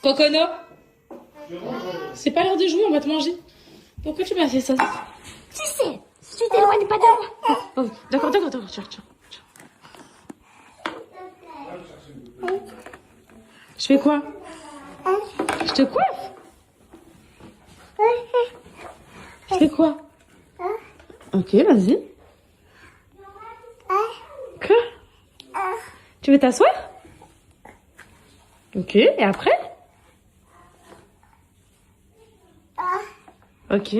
Cocono, c'est pas l'heure de jouer, on va te manger. Pourquoi tu m'as fait ça? Tu sais, si tu t'éloignes pas de moi. Oh, d'accord, tiens. Je fais quoi? Je te coiffe? Je fais quoi? Ok, vas-y. Quoi? Tu veux t'asseoir? Ok, et après? Ok.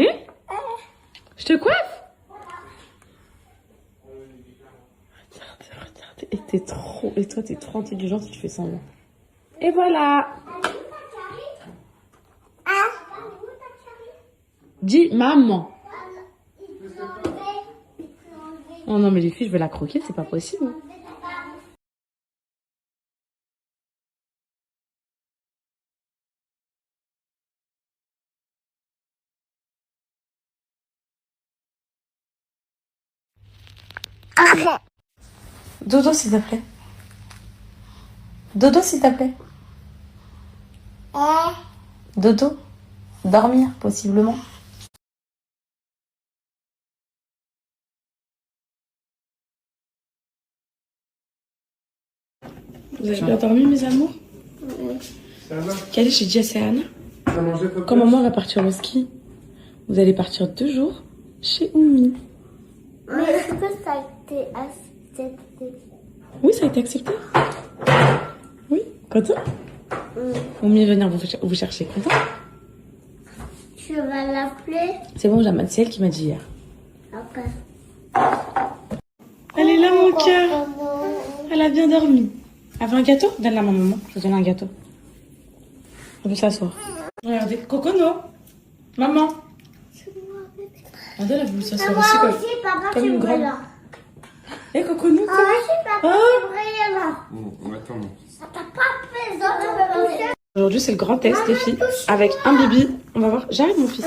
Je te coiffe? Regarde. Et toi, t'es trop intelligente si tu fais semblant. Et voilà. Dis maman. Oh non, mais les filles, je vais la croquer, c'est pas possible. Dodo, s'il te plaît. Dodo, s'il te plaît. Dodo. Dormir, possiblement. Vous avez bien dormi, mes amours? Oui. Quelle est chez Jess et Anna? Quand maman va partir au ski, vous allez partir 2 jours chez Oumi. Mais est-ce que ça a été accepté? Oui, ça a été accepté. Oui, content? Oumi va venir vous chercher, content? Tu vas l'appeler? C'est bon, Jamad, c'est elle qui m'a dit hier. Ok. Elle est là, mon cœur. Elle a bien dormi. Elle veut un gâteau? Donne-la à ma maman. Je vais donner un gâteau. On veut s'asseoir. Regardez, Cocono. Maman. Regardez, elle a voulu s'asseoir Moi aussi. aussi, papa, comme tu une me grande. là. Eh, Cocono, Moi aussi, papa, tu me là. Attends. Ça t'a pas fait ça, tu me toucher. aujourd'hui, c'est le grand test, les filles. Avec un bibi. On va voir. J'arrive, mon fils.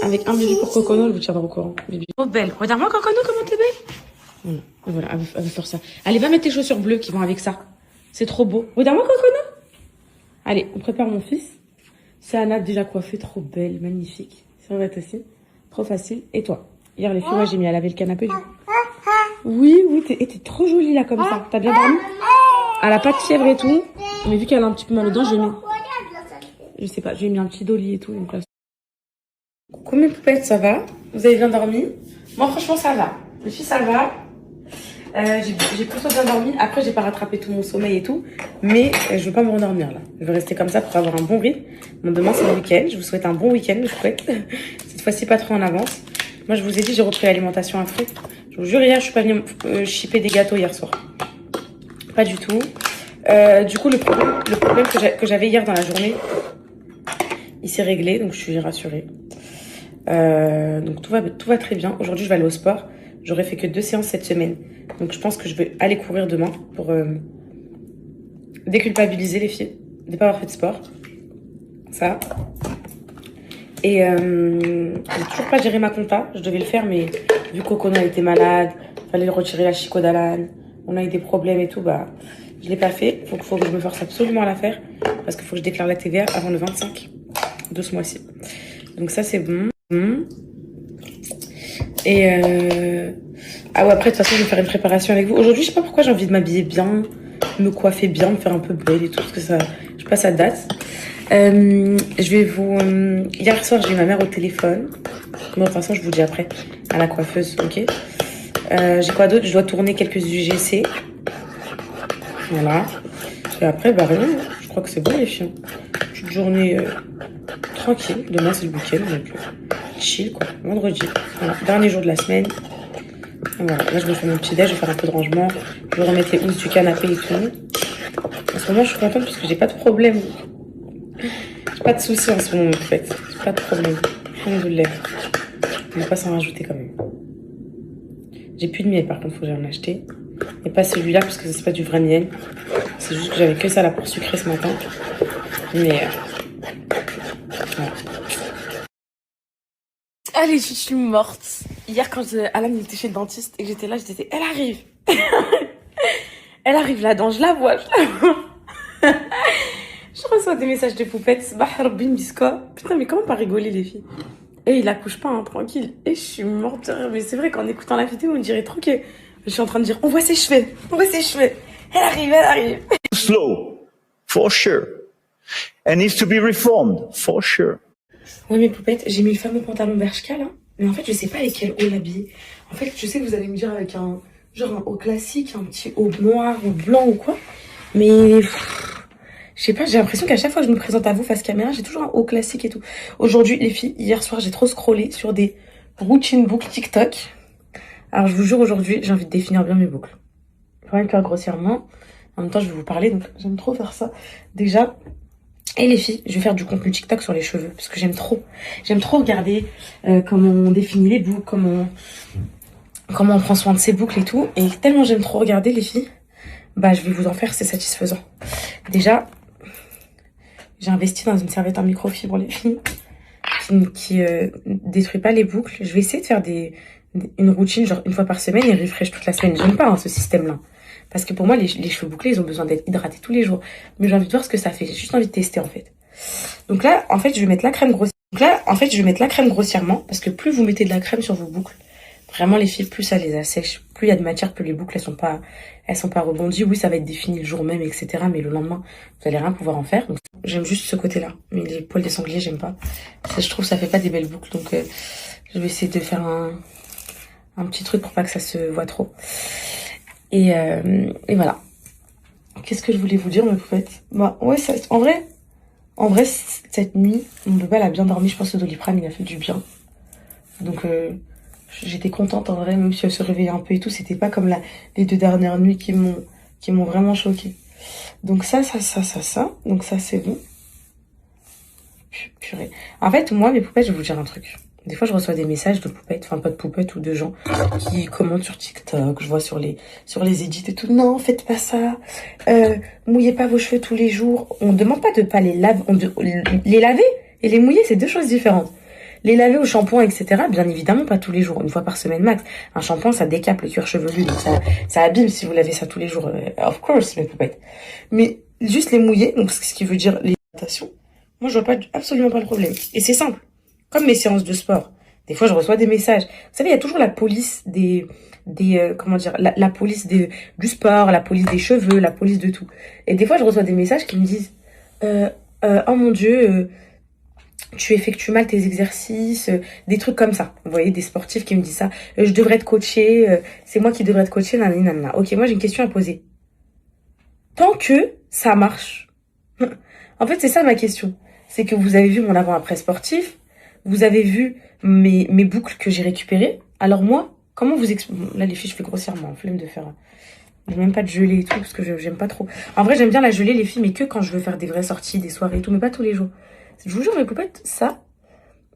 Avec un bibi pour Cocono, elle vous tiendra au courant. Bibi. Oh, belle. Regarde-moi, Cocono, comment t'es belle. Voilà, elle veut faire ça. Allez, va mettre tes chaussures bleues qui vont avec ça. C'est trop beau. Regarde-moi, Cocono. Allez, on prépare mon fils. C'est Anna déjà coiffée, trop belle, magnifique. Ça va être aussi. Trop facile. Et toi? Hier, les filles, moi, j'ai mis à laver le canapé. Oui, t'es trop jolie là, comme ça. T'as bien dormi? Elle a pas de fièvre et tout. Mais vu qu'elle a un petit peu mal aux dents, j'ai mis... Je sais pas, j'ai mis un petit dolly et tout. Donc là... Coucou mes poupettes, ça va? Vous avez bien dormi? Moi, franchement, ça va. Les filles, ça va. J'ai plutôt bien dormi. Après, j'ai pas rattrapé tout mon sommeil et tout. Mais je veux pas me rendormir là. Je veux rester comme ça pour avoir un bon rythme. Bon, demain, c'est le week-end. Je vous souhaite un bon week-end, mes poupettes. Cette fois-ci, pas trop en avance. Moi, je vous ai dit, j'ai repris l'alimentation à fond. Je vous jure, hier, je suis pas venue chipper des gâteaux hier soir. Pas du tout. Du coup, le problème que j'avais hier dans la journée, il s'est réglé. Donc, je suis rassurée. Donc, tout va très bien. Aujourd'hui, je vais aller au sport. J'aurais fait que 2 séances cette semaine. Donc, je pense que je vais aller courir demain pour déculpabiliser les filles de ne pas avoir fait de sport. Ça. Et j'ai toujours pas géré ma compta. Je devais le faire, mais vu que Cocono a été malade, fallait retirer la Chico d'Alan. On a eu des problèmes et tout, bah, je l'ai pas fait. Faut que je me force absolument à la faire. Parce qu'il faut que je déclare la TVA avant le 25 de ce mois-ci. Donc ça, c'est bon. Et ah ouais, après, de toute façon, je vais faire une préparation avec vous. Aujourd'hui, je sais pas pourquoi j'ai envie de m'habiller bien, me coiffer bien, me faire un peu belle et tout, parce que ça, je sais pas, ça date. Je vais vous... hier soir, j'ai eu ma mère au téléphone. Bon, de toute façon, je vous dis après, à la coiffeuse, ok. J'ai quoi d'autre? Je dois tourner quelques UGC. Voilà. Et après, bah rien, je crois que c'est bon les filles. Petite journée tranquille. Demain, c'est le week-end, donc chill, quoi. Vendredi. Voilà. Dernier jour de la semaine. Et voilà. Là, je me fais mon petit déj, je vais faire un peu de rangement. Je vais remettre les housses du canapé et tout. En ce moment, je suis contente parce que j'ai pas de problème. J'ai pas de soucis en ce moment, en fait. J'ai pas de problème. Alhamdoulilah. Je vais pas s'en rajouter quand même. J'ai plus de miel, par contre, faut que j'en acheter. Et pas celui-là, parce que c'est pas du vrai miel. C'est juste que j'avais que ça là pour sucrer ce matin. Mais voilà. Allez, je suis morte. Hier, quand Alan était chez le dentiste et que j'étais là, je disais, elle arrive. Elle arrive là-dedans, je la vois. Je reçois des messages de poupettes. Bah, Rabbi Biska. Putain, mais comment pas rigoler, les filles? Et il accouche pas, hein, tranquille. Et je suis morte de rire. Mais c'est vrai qu'en écoutant la vidéo, on dirait trop que je suis en train de dire, on voit ses cheveux. On voit ses cheveux. Elle arrive, elle arrive. Slow, for sure. And needs to be reformed, for sure. Ouais, mes poupettes, j'ai mis le fameux pantalon Bershka, là. Mais en fait, je sais pas avec quel haut l'habiller. En fait, je sais que vous allez me dire avec un haut classique, un petit haut noir ou blanc ou quoi. Mais je sais pas, j'ai l'impression qu'à chaque fois que je me présente à vous face caméra, j'ai toujours un haut classique et tout. Aujourd'hui, les filles, hier soir, j'ai trop scrollé sur des routine boucles TikTok. Alors, je vous jure, aujourd'hui, j'ai envie de définir bien mes boucles. Rien que grossièrement. En même temps, je vais vous parler, donc j'aime trop faire ça. Déjà, et les filles, je vais faire du contenu TikTok sur les cheveux, parce que j'aime trop. J'aime trop regarder comment on définit les boucles, comment on prend soin de ses boucles et tout. Et tellement j'aime trop regarder, les filles, bah je vais vous en faire, c'est satisfaisant. Déjà, j'ai investi dans une serviette en microfibre, les filles, qui détruit pas les boucles. Je vais essayer de faire une routine, genre une fois par semaine et refresh toute la semaine. J'aime pas ce système-là. Parce que pour moi, les cheveux bouclés, ils ont besoin d'être hydratés tous les jours. Mais j'ai envie de voir ce que ça fait. J'ai juste envie de tester, en fait. Donc là, en fait, je vais mettre la crème grossièrement. Parce que plus vous mettez de la crème sur vos boucles, vraiment, les filles, plus ça les assèche. Plus il y a de matière, plus les boucles, elles sont pas rebondies. Oui, ça va être défini le jour même, etc. Mais le lendemain, vous allez rien pouvoir en faire. Donc, j'aime juste ce côté-là. Mais les poils des sangliers, j'aime pas. Je trouve que ça fait pas des belles boucles. Donc, je vais essayer de faire un petit truc pour pas que ça se voit trop. Et voilà. Qu'est-ce que je voulais vous dire, mes poupettes? Bah, ouais, en vrai, cette nuit, mon bébé, elle a bien dormi. Je pense que le Doliprane, il a fait du bien. Donc, j'étais contente, en vrai, même si elle se réveillait un peu et tout. C'était pas comme les 2 dernières nuits qui m'ont vraiment choquée. Donc, ça. Donc, ça, c'est bon. Purée. En fait, moi, mes poupettes, je vais vous dire un truc. Des fois, je reçois des messages de poupettes, enfin pas de poupettes ou de gens qui commentent sur TikTok. Je vois sur les edits et tout. Non, faites pas ça. Mouillez pas vos cheveux tous les jours. On demande pas de pas les laver. Les laver et les mouiller, c'est 2 choses différentes. Les laver au shampoing, etc. Bien évidemment, pas tous les jours. Une fois par semaine max. Un shampoing, ça décape le cuir chevelu. Donc ça abîme si vous lavez ça tous les jours. Of course, mes poupettes. Mais juste les mouiller, donc ce qui veut dire l'hydratation. Moi, je vois absolument pas le problème. Et c'est simple. Comme mes séances de sport. Des fois, je reçois des messages. Vous savez, il y a toujours la police comment dire, la police du sport, la police des cheveux, la police de tout. Et des fois, je reçois des messages qui me disent, oh mon Dieu, tu effectues mal tes exercices, des trucs comme ça. Vous voyez, des sportifs qui me disent ça. Je devrais te coacher, c'est moi qui devrais te coacher, nanana. Ok, moi, j'ai une question à poser. Tant que ça marche. En fait, c'est ça ma question. C'est que vous avez vu mon avant-après sportif. Vous avez vu mes boucles que j'ai récupérées. Alors moi, comment vous expliquez... Là, les filles, je fais grossièrement, flemme de faire... J'ai même pas de gelée et tout, parce que j'aime pas trop. En vrai, j'aime bien la gelée, les filles, mais que quand je veux faire des vraies sorties, des soirées et tout, mais pas tous les jours. Je vous jure, mes poupettes, ça,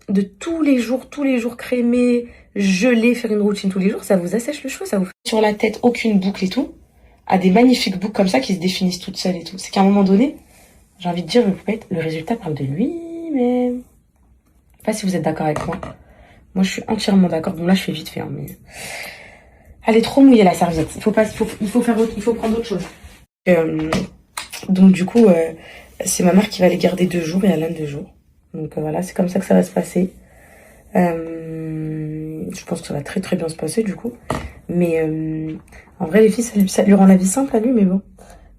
de tous les jours crémer, geler, faire une routine tous les jours, ça vous assèche le cheveu, ça vous fait... Sur la tête, aucune boucle et tout, à des magnifiques boucles comme ça qui se définissent toutes seules et tout. C'est qu'à un moment donné, j'ai envie de dire, mes poupettes, le résultat parle de lui-même. Je sais pas si vous êtes d'accord avec moi. Moi, je suis entièrement d'accord. Bon, là, je fais vite fait, hein, mais... Elle est trop mouillée, la serviette. Il faut prendre autre chose. Donc, du coup, c'est ma mère qui va les garder 2 jours et Alan 2 jours. Donc, voilà, c'est comme ça que ça va se passer. Je pense que ça va très, très bien se passer, du coup. Mais, en vrai, les filles, ça lui rend la vie simple à lui, mais bon.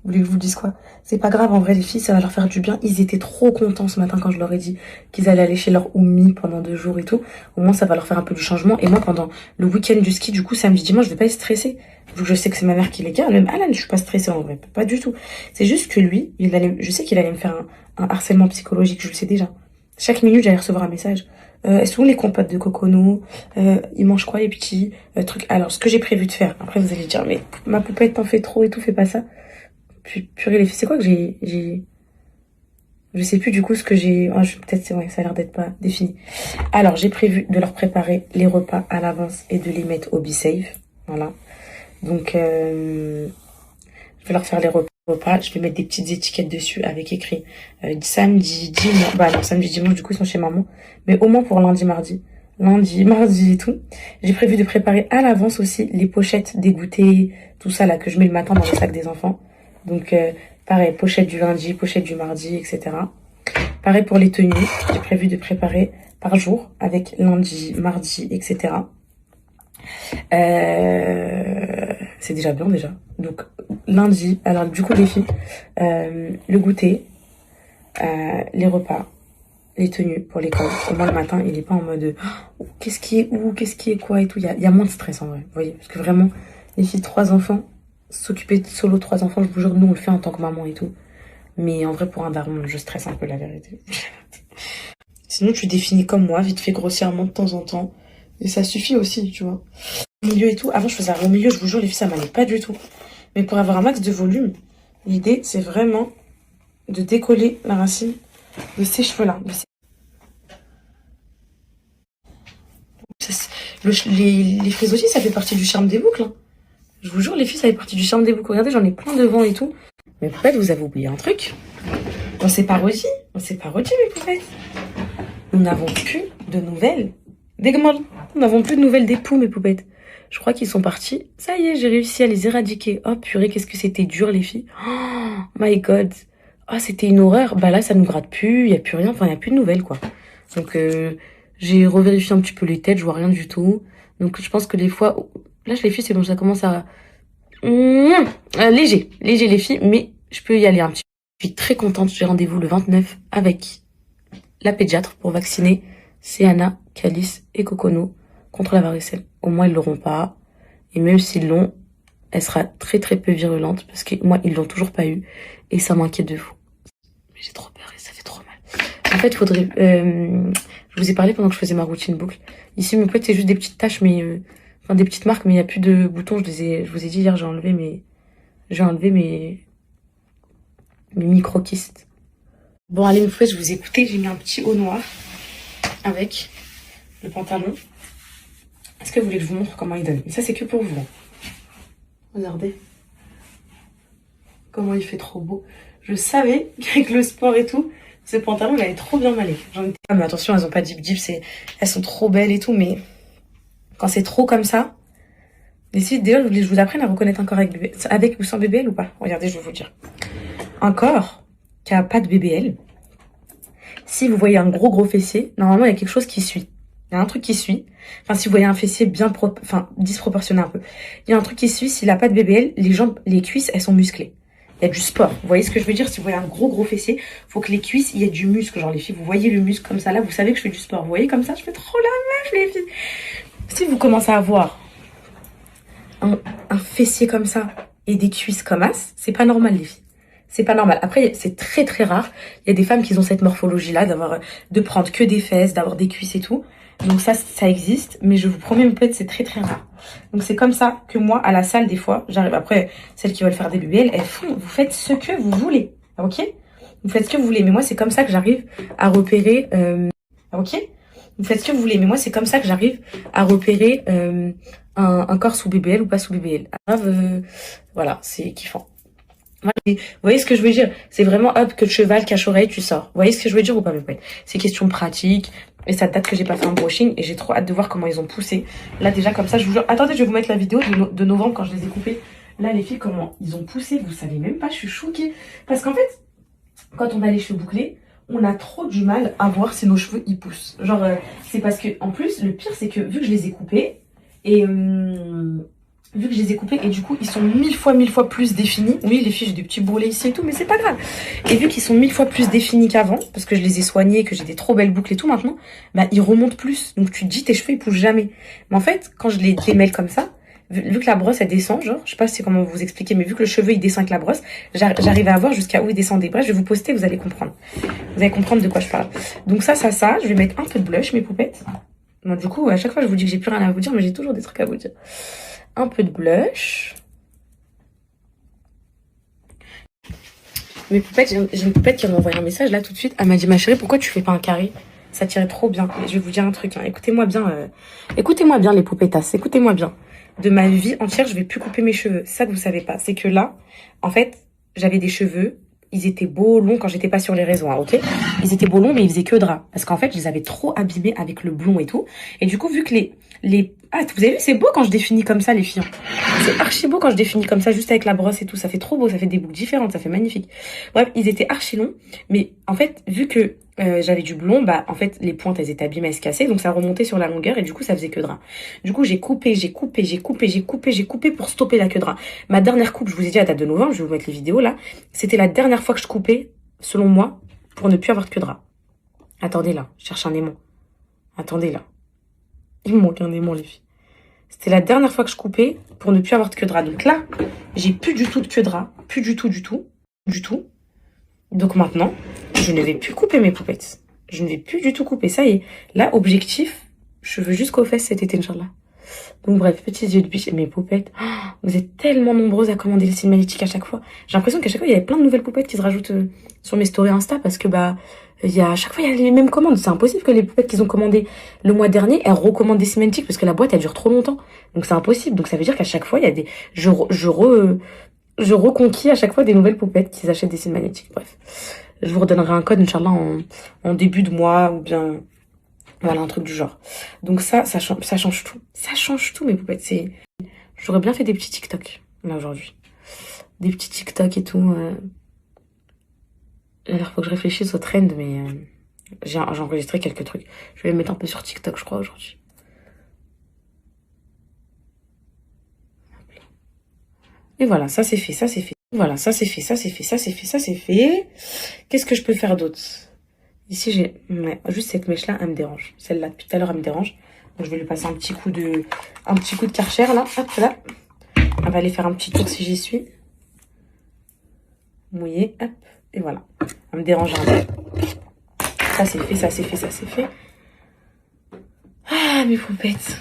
Vous voulez que je vous dise quoi? C'est pas grave, en vrai, les filles, ça va leur faire du bien. Ils étaient trop contents ce matin quand je leur ai dit qu'ils allaient aller chez leur Oumi pendant 2 jours et tout. Au moins, ça va leur faire un peu du changement. Et moi, pendant le week-end du ski, du coup, samedi, dimanche, je vais pas être stressée. Vu que je sais que c'est ma mère qui les garde. Même Alan, je suis pas stressée en vrai. Pas du tout. C'est juste que lui, je sais qu'il allait me faire un harcèlement psychologique. Je le sais déjà. Chaque minute, j'allais recevoir un message. Est-ce que les compotes de coconou? Ils mangent quoi, les petits trucs? Alors, ce que j'ai prévu de faire. Après, vous allez dire, mais ma poupette, t'en fais trop et tout, fais pas ça. Purée, les filles, c'est quoi que j'ai... Je sais plus du coup ce que j'ai... Oh, peut-être, c'est vrai, ça a l'air d'être pas défini. Alors, j'ai prévu de leur préparer les repas à l'avance et de les mettre au BeSafe. Voilà. Donc, je vais leur faire les repas. Je vais mettre des petites étiquettes dessus avec écrit samedi, dimanche... Bah non, samedi, dimanche, du coup, ils sont chez maman. Mais au moins pour lundi, mardi. Lundi, mardi et tout. J'ai prévu de préparer à l'avance aussi les pochettes des goûters, tout ça là que je mets le matin dans le sac des enfants. Donc, Pareil, pochette du lundi, pochette du mardi, etc. Pareil pour les tenues. J'ai prévu de préparer par jour avec lundi, mardi, etc. C'est déjà bien déjà. Donc lundi, alors du coup les filles, le goûter, les repas, les tenues pour l'école. Au moins le matin, il est pas en mode qu'est-ce qui est où, qu'est-ce qui est quoi et tout. Il y a moins de stress en vrai, vous voyez. Parce que vraiment, les filles, 3 enfants, s'occuper de solo 3 enfants, je vous jure, nous on le fait en tant que maman et tout. Mais en vrai, pour un daron, je stresse un peu la vérité. Sinon, tu définis comme moi, vite fait grossièrement de temps en temps. Et ça suffit aussi, tu vois. Au milieu et tout. Avant, je faisais un au milieu, je vous jure, les filles, ça m'allait pas du tout. Mais pour avoir un max de volume, l'idée, c'est vraiment de décoller la racine de ces cheveux-là. Les frizz aussi, ça fait partie du charme des boucles. Hein. Je vous jure, les filles, ça fait partie du charme des boucles. Regardez, j'en ai plein devant et tout. Mais peut-être vous avez oublié un truc. On s'est pas redit. On s'est pas redit, mes poupées. Nous n'avons plus de nouvelles. Nous n'avons plus de nouvelles des poux, mes poupettes. Je crois qu'ils sont partis. Ça y est, j'ai réussi à les éradiquer. Oh purée, qu'est-ce que c'était dur, les filles. Oh my god. Oh, c'était une horreur. Bah là, ça nous gratte plus. Il y a plus rien. Enfin, il y a plus de nouvelles, quoi. Donc, j'ai revérifié un petit peu les têtes. Je vois rien du tout. Donc, je pense que les fois... Là, les filles, c'est bon, ça commence à... léger, les filles. Mais je peux y aller un petit peu. Je suis très contente. J'ai rendez-vous le 29 avec la pédiatre pour vacciner Céana, Calice et Cocono contre la varicelle. Au moins, ils l'auront pas. Et même s'ils l'ont, elle sera très très peu virulente parce que moi, ils l'ont toujours pas eu. Et ça m'inquiète de fou. Mais j'ai trop peur et ça fait trop mal. En fait, faudrait... je vous ai parlé pendant que je faisais ma routine boucle. Ici, mes potes, c'est juste des petites taches, mais... Enfin, des petites marques, mais il n'y a plus de boutons. Je vous ai dit hier, j'ai enlevé mes micro-kystes. Bon, allez, mes potes, je vous ai écouté. J'ai mis un petit haut noir avec le pantalon. Est-ce que vous voulez que je vous montre comment il donne? Mais ça, c'est que pour vous. Regardez. Comment il fait trop beau. Je savais qu'avec le sport et tout, ce pantalon, il allait trop bien m'aller. Mais attention, elles ont pas dip dip, elles sont trop belles et tout, mais quand c'est trop comme ça, déjà, je vous apprenne à reconnaître un corps avec ou sans BBL ou pas. Regardez, je vais vous dire. Un corps qui a pas de BBL, si vous voyez un gros fessier, normalement, il y a quelque chose qui suit. Il y a un truc qui suit. Enfin, si vous voyez un fessier bien propre, enfin, disproportionné un peu. Il y a un truc qui suit. S'il a pas de BBL, les jambes, les cuisses, elles sont musclées. Il y a du sport. Vous voyez ce que je veux dire? Si vous voyez un gros fessier, faut que les cuisses, il y ait du muscle. Genre, les filles, vous voyez le muscle comme ça. Là, vous savez que je fais du sport. Vous voyez comme ça? Je fais trop la meuf, les filles. Si vous commencez à avoir un fessier comme ça et des cuisses comme as, c'est pas normal, les filles. C'est pas normal. Après, c'est très très rare. Il y a des femmes qui ont cette morphologie-là, de prendre que des fesses, d'avoir des cuisses et tout. Donc ça existe, mais je vous promets, mes potes, c'est très très rare. Donc c'est comme ça que moi, à la salle, des fois, j'arrive. Après, celles qui veulent faire des BBL, elles font, vous faites ce que vous voulez, ok? Vous faites ce que vous voulez, mais moi, c'est comme ça que j'arrive à repérer, ok? Vous faites ce que vous voulez, mais moi, c'est comme ça que j'arrive à repérer un corps sous BBL ou pas sous BBL. Voilà, c'est kiffant. Vous voyez ce que je veux dire? C'est vraiment hop, que le cheval cache-oreille, tu sors. Vous voyez ce que je veux dire ou pas, mes potes? C'est question pratique. Et ça date que j'ai pas fait un brushing et j'ai trop hâte de voir comment ils ont poussé. Là, déjà, comme ça, je vous jure. Attendez, je vais vous mettre la vidéo de novembre quand je les ai coupés. Là, les filles, comment ils ont poussé, vous savez même pas, je suis choquée. Parce qu'en fait, quand on a les cheveux bouclés, on a trop du mal à voir si nos cheveux, ils poussent. Genre, c'est parce que, en plus, le pire, c'est que vu que je les ai coupés, vu que je les ai coupés et du coup ils sont 1000 fois plus définis. Oui, les filles, j'ai des petits bourrelets ici et tout, mais c'est pas grave. Et vu qu'ils sont 1000 fois plus définis qu'avant, parce que je les ai soignés, que j'ai des trop belles boucles et tout maintenant, bah ils remontent plus. Donc tu te dis tes cheveux ils poussent jamais. Mais en fait, quand je les démêle comme ça, vu que la brosse elle descend, genre, je sais pas si comment vous expliquer, mais vu que le cheveu il descend avec la brosse, j'arrive à voir jusqu'à où il descendait. Bref, je vais vous poster, vous allez comprendre. Vous allez comprendre de quoi je parle. Donc ça, je vais mettre un peu de blush, mes poupettes. Bon, du coup, à chaque fois je vous dis que j'ai plus rien à vous dire, mais j'ai toujours des trucs à vous dire. Un peu de blush. Mes poupettes, j'ai une poupette qui m'a envoyé un message là tout de suite. Elle m'a dit, ma chérie, pourquoi tu fais pas un carré? Ça tirait trop bien. Et je vais vous dire un truc, hein. Écoutez-moi bien les poupettas, écoutez-moi bien. De ma vie entière, je vais plus couper mes cheveux. Ça que vous savez pas, c'est que là, en fait, j'avais des cheveux. ils étaient beaux, longs quand j'étais pas sur les réseaux, hein, ok? Ils étaient beaux, longs, mais ils faisaient que drap. Parce qu'en fait, je les avais trop abîmés avec le blond et tout. Et du coup, vu que ah, vous avez vu, c'est beau quand je définis comme ça, les filles. C'est archi beau quand je définis comme ça, juste avec la brosse et tout. Ça fait trop beau, ça fait des boucles différentes, ça fait magnifique. Bref, ils étaient archi longs. Mais en fait, vu que j'avais du blond, bah en fait, les pointes, elles étaient abîmées, elles se cassaient. Donc ça remontait sur la longueur et du coup, ça faisait que drap. Du coup, j'ai coupé pour stopper la queue drap. Ma dernière coupe, je vous ai dit, à date de novembre, je vais vous mettre les vidéos là. C'était la dernière fois que je coupais, selon moi, pour ne plus avoir de queue drap. Attendez là, je cherche un aimant. Attendez là. Il me manque un aimant, les filles. C'était la dernière fois que je coupais pour ne plus avoir de queue drap. Donc là, j'ai plus du tout de queue drap. Plus du tout. Donc maintenant, je ne vais plus couper mes poupettes. Je ne vais plus du tout couper. Ça y est. Là, objectif, je veux jusqu'aux fesses cet été, Inch'Allah. Donc bref, petits yeux de biche et mes poupettes. Oh, vous êtes tellement nombreuses à commander les cils magnétiques à chaque fois. J'ai l'impression qu'à chaque fois, il y avait plein de nouvelles poupettes qui se rajoutent sur mes stories Insta parce que à chaque fois, il y a les mêmes commandes. C'est impossible que les poupettes qu'ils ont commandées le mois dernier, elles recommandent des cils magnétiques parce que la boîte, elle dure trop longtemps. Donc c'est impossible. Donc ça veut dire qu'à chaque fois, il y a des... Je reconquis à chaque fois des nouvelles poupettes qui achètent des cils magnétiques. Bref, je vous redonnerai un code, Inch'Allah, en début de mois ou bien... Voilà, un truc du genre. Donc ça change tout. Ça change tout, mes poupettes. J'aurais bien fait des petits TikTok, là, aujourd'hui. Des petits TikTok et tout. Alors, faut que je réfléchisse au trend, mais j'ai enregistré quelques trucs. Je vais me mettre un peu sur TikTok, je crois, aujourd'hui. Et voilà, ça c'est fait. Voilà, ça c'est fait. Qu'est-ce que je peux faire d'autre? Ici, j'ai... Ouais, juste cette mèche-là, elle me dérange. Celle-là, depuis tout à l'heure, elle me dérange. Donc, je vais lui passer un petit coup de Karcher, là. Hop, là. On va aller faire un petit tour si j'y suis. Mouillé, hop. Et voilà. Elle me dérange un peu. Ça, c'est fait. Ah, mes poupettes.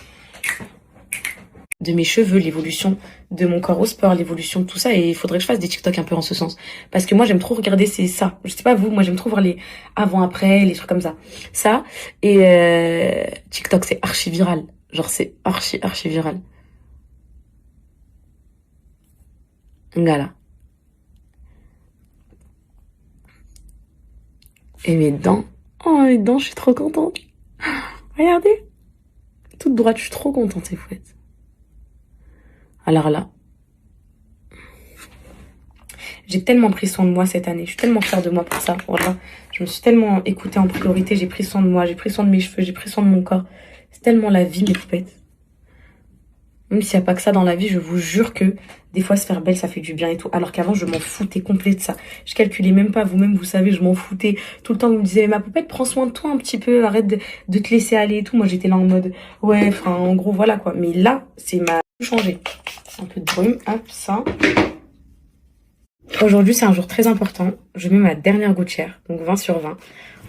De mes cheveux, l'évolution de mon corps au sport, l'évolution de tout ça. Et il faudrait que je fasse des TikTok un peu en ce sens. Parce que moi, j'aime trop regarder ça. Je sais pas vous, moi, j'aime trop voir les avant-après, les trucs comme ça. Ça, et TikTok, c'est archi viral. Genre, c'est archi viral. Voilà. Et mes dents. Oh, mes dents, je suis trop contente. Regardez. Toute droite, je suis trop contente, ces fouettes. Alors là, j'ai tellement pris soin de moi cette année. Je suis tellement fière de moi pour ça. Voilà. Je me suis tellement écoutée en priorité. J'ai pris soin de moi, j'ai pris soin de mes cheveux, j'ai pris soin de mon corps. C'est tellement la vie, mes poupettes. Même s'il n'y a pas que ça dans la vie, je vous jure que des fois, se faire belle, ça fait du bien et tout. Alors qu'avant, je m'en foutais complet de ça. Je calculais même pas. Vous-même, vous savez, je m'en foutais. Tout le temps, vous me disiez, ma poupette, prends soin de toi un petit peu. Arrête de te laisser aller et tout. Moi, j'étais là en mode, ouais, enfin, en gros, voilà quoi. Mais là, c'est ma... changé. Un peu de brume, hop, ça. Aujourd'hui, c'est un jour très important. Je mets ma dernière gouttière, donc 20 sur 20.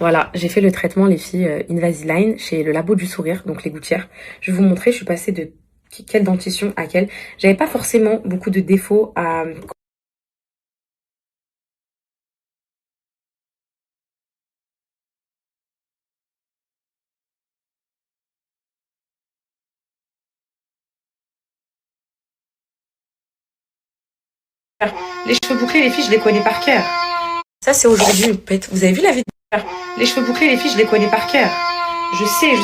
Voilà, j'ai fait le traitement, les filles, Invisalign, chez le Labo du Sourire, donc les gouttières. Je vais vous montrer, je suis passée de quelle dentition à quelle. J'avais pas forcément beaucoup de défauts à... Les cheveux bouclés, les filles, je les connais par cœur. Ça, c'est aujourd'hui, vous avez vu la vidéo? Les cheveux bouclés, les filles, je les connais par cœur. Je sais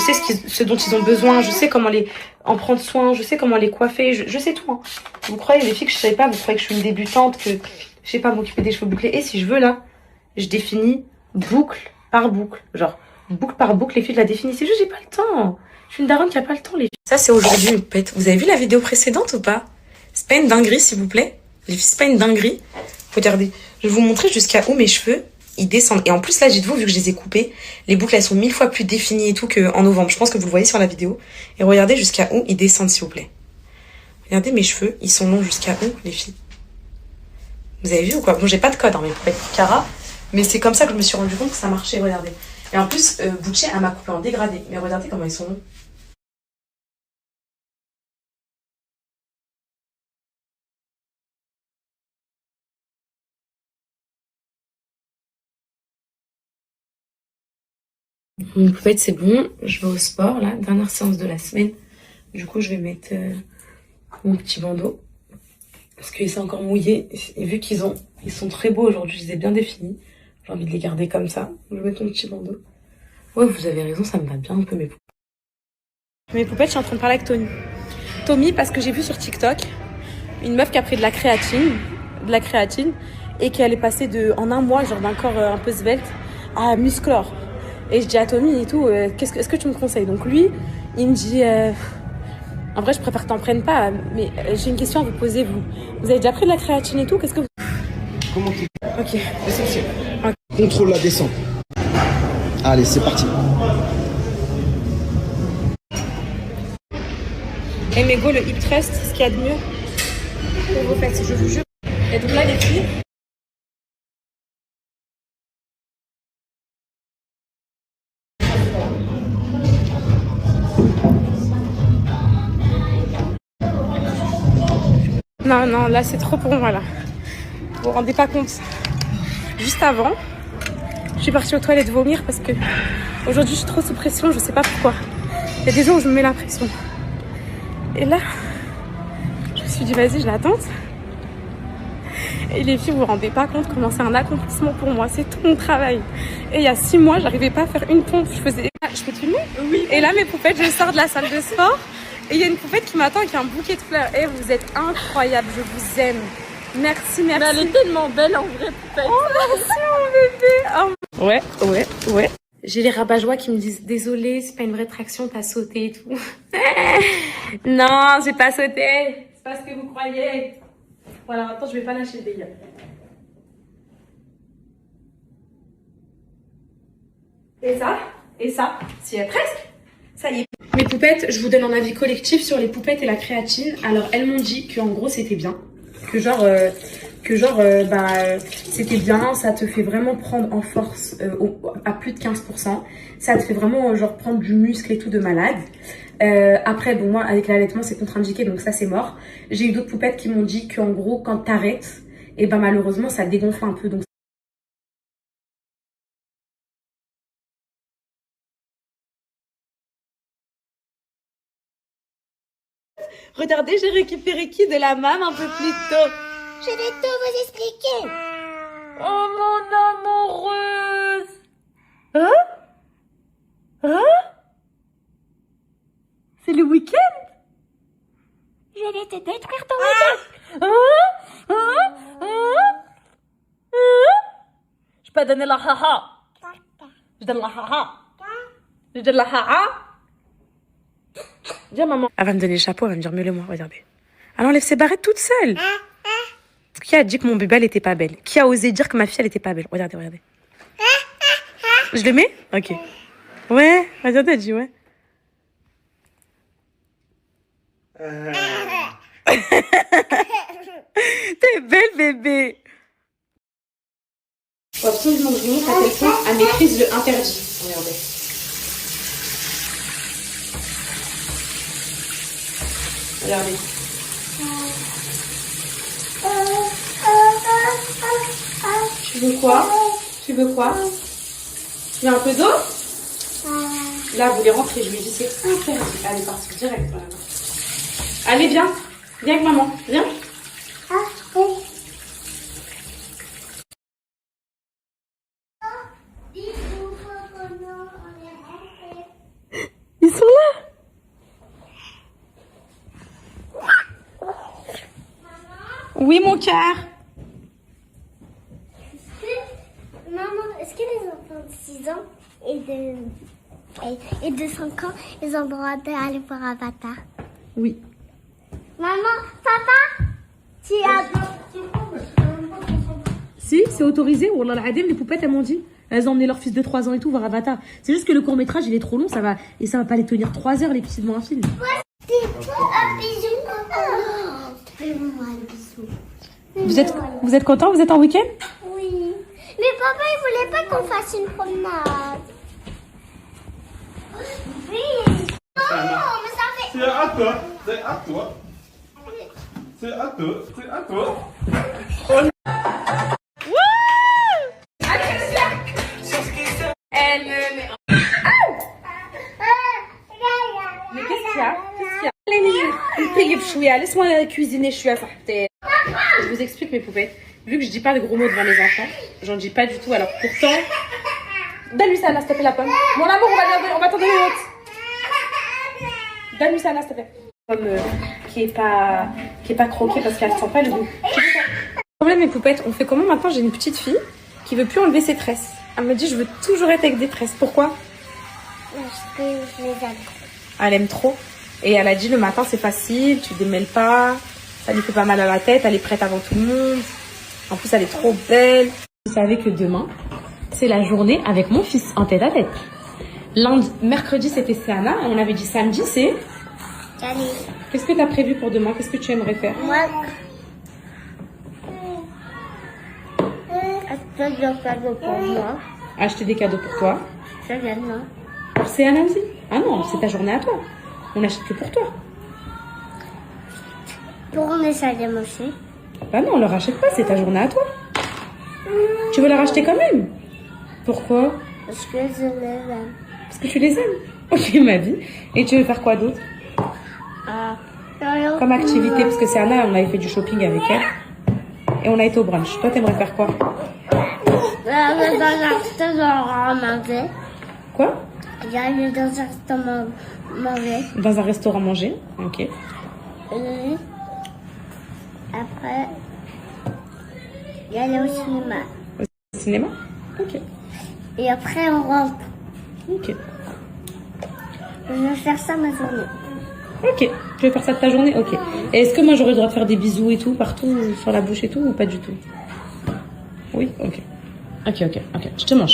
ce dont ils ont besoin. Je sais comment en prendre soin. Je sais comment les coiffer. Je sais tout. Hein. Vous croyez, les filles, que je savais pas? Vous croyez que je suis une débutante, que je sais pas m'occuper des cheveux bouclés? Et si je veux, là, je définis boucle par boucle. Genre, boucle par boucle, les filles, je la définis. C'est juste, j'ai pas le temps. Je suis une daronne qui a pas le temps, les filles. Ça, c'est aujourd'hui, vous avez vu la vidéo précédente ou pas? C'est pas une dinguerie, s'il vous plaît. Les filles, c'est pas une dinguerie. Regardez, je vais vous montrer jusqu'à où mes cheveux, ils descendent. Et en plus, là, dites-vous, vu que je les ai coupés, les boucles, elles sont 1000 fois plus définies et tout qu'en novembre. Je pense que vous le voyez sur la vidéo. Et regardez jusqu'à où ils descendent, s'il vous plaît. Regardez mes cheveux, ils sont longs jusqu'à où, les filles? Vous avez vu ou quoi? Bon, j'ai pas de code, hein, mais pour être Cara. Mais c'est comme ça que je me suis rendu compte que ça marchait, regardez. Et en plus, Boucher, elle m'a coupé en dégradé. Mais regardez comment ils sont longs. En fait, c'est bon, je vais au sport, là, dernière séance de la semaine. Du coup, je vais mettre mon petit bandeau. parce qu'ils sont encore mouillés. Et vu ils sont très beaux aujourd'hui, je les ai bien définis. J'ai envie de les garder comme ça. Je vais mettre mon petit bandeau. Ouais, vous avez raison, ça me va bien un peu mes poupettes. Mes poupettes, je suis en train de parler avec Tony. Tommy, parce que j'ai vu sur TikTok une meuf qui a pris de la créatine, et qu'elle est passée en un mois, genre d'un corps un peu svelte, à musclore. Et je dis à Tommy et tout, est-ce que tu me conseilles? Donc lui, il me dit, en vrai, je préfère que t'en prennes pas, mais j'ai une question à vous poser, vous. Vous avez déjà pris de la créatine et tout? Qu'est-ce que vous... Comment tu... Ok. Essentiel. Contrôle la descente. Allez, c'est parti. Et mes go, le hip thrust, ce qu'il y a de mieux pour vos fesses, je vous jure. Et donc là, les filles, non, là c'est trop pour moi là. Vous vous rendez pas compte. Juste avant, je suis partie aux toilettes vomir parce que aujourd'hui je suis trop sous pression, je sais pas pourquoi. Il y a des jours où je me mets la pression. Et là, je me suis dit vas-y, je la tente. Et les filles, vous vous rendez pas compte comment c'est un accomplissement pour moi, c'est tout mon travail. Et il y a 6 mois, j'arrivais pas à faire une pompe. Je peux te filmer? Oui. Et là mes poupettes, je sors de la salle de sport. Et il y a une poupette qui m'attend avec un bouquet de fleurs. Et vous êtes incroyable, je vous aime. Merci. Mais elle est tellement belle en vrai, poupette. Oh merci mon bébé. Oh. Ouais. J'ai les rabat-joie qui me disent désolé, c'est pas une vraie traction, t'as sauté et tout. Non, j'ai pas sauté. C'est pas ce que vous croyez. Voilà, attends, je vais pas lâcher le délire. Et ça, si presque. Ça y est. Mes poupettes, je vous donne un avis collectif sur les poupettes et la créatine. Alors, elles m'ont dit qu'en gros, c'était bien. Que c'était bien, ça te fait vraiment prendre en force à plus de 15%. Ça te fait vraiment prendre du muscle et tout de malade. Après, bon, moi, avec l'allaitement, c'est contre-indiqué, donc ça, c'est mort. J'ai eu d'autres poupettes qui m'ont dit qu'en gros, quand t'arrêtes, et malheureusement, ça dégonfle un peu. Donc regardez, j'ai récupéré qui de la mame un peu plus tôt. Je vais tout vous expliquer. Oh mon amoureuse. C'est le week-end? Je vais te détruire ton week-end. Je peux donner la haha. Je donne la haha. Viens maman. Elle va me donner le chapeau, elle va me dire mets-le-moi, regardez. Elle enlève ses barrettes toute seule. Qui a dit que mon bébé elle était pas belle? Qui a osé dire que ma fille elle était pas belle? Regardez. Je le mets? Ok. Ouais, regardez, elle dit ouais. T'es belle bébé. Faut absolument que je vous montre à quel point elle maîtrise le interdit. Regardez. Regardez. Tu veux quoi? Tu veux un peu d'eau? Là, vous voulez rentrer, je lui dis c'est interdit. Elle est partie direct. Voilà. Allez, viens avec maman, viens. Ils sont là. Oui, mon cœur. Maman, est-ce que les enfants de 6 ans et de 5 ans, ils ont le droit d'aller voir Avatar? Oui. Maman, papa, tu as... Si, c'est autorisé. Wallah al-Adim, les poupettes, elles m'ont dit. Elles ont emmené leur fils de 3 ans et tout voir Avatar. C'est juste que le court-métrage, il est trop long, ça va pas les tenir 3 heures, les petits devant un film. Un bisou. Fais-moi un bisou. Vous êtes content? Vous êtes en week-end? Oui. Mais papa, il voulait pas qu'on fasse une promenade. Oui. Non, mais ça fait... C'est à toi. C'est à toi. C'est à toi. C'est à toi. Elle me met... Mais qu'est-ce qu'il y a? Laisse-moi cuisiner, je suis à صاحبتي. vous explique mes poupées. Vu que je dis pas de gros mots devant les enfants, j'en dis pas du tout. Alors pourtant, donne-lui ça, Anna, s'il te plaît, la pomme. Mon amour, on va t'en donner une autre. Donne-lui ça, Anna, s'il te plaît. Pomme qui est pas croquée parce qu'elle sent pas le goût. Le problème, mes poupettes, on fait comment maintenant? J'ai une petite fille qui veut plus enlever ses tresses. Elle me dit, je veux toujours être avec des tresses. Pourquoi? Parce que je les aime. Elle aime trop. Et elle a dit, le matin, c'est facile, tu démêles pas, ça lui fait pas mal à la tête, elle est prête avant tout le monde. En plus, elle est trop belle. Vous savez que demain, c'est la journée avec mon fils en tête à tête. Lundi, mercredi, c'était Céana. On avait dit samedi, c'est... Allez. Qu'est-ce que tu as prévu pour demain? Qu'est-ce que tu aimerais faire? Moi, acheter des cadeaux pour moi. Acheter des cadeaux pour toi. Je viens de moi. Pour Céana aussi? Ah non, c'est ta journée à toi. On n'achète que pour toi. Pour mes sages aussi. Bah non, on ne le rachète pas, c'est ta journée à toi. Tu veux la racheter quand même? Pourquoi? Parce que je les aime. Parce que tu les aimes. Ok, ma vie. Et tu veux faire quoi d'autre? Ah. Comme activité, parce que c'est Anna, on avait fait du shopping avec elle. Et on a été au brunch. Toi, t'aimerais faire quoi? Dans un restaurant à manger. Quoi? J'allais dans un restaurant manger. Dans un restaurant manger. Ok. Et après, j'allais au cinéma. Au cinéma? Ok. Et après, on rentre. Ok. Je vais faire ça ma journée. Ok. Tu veux faire ça de ta journée? Ok. Et est-ce que moi, j'aurais le droit de faire des bisous et tout, partout, sur la bouche et tout, ou pas du tout? Oui? Ok. Ok. Je te mange.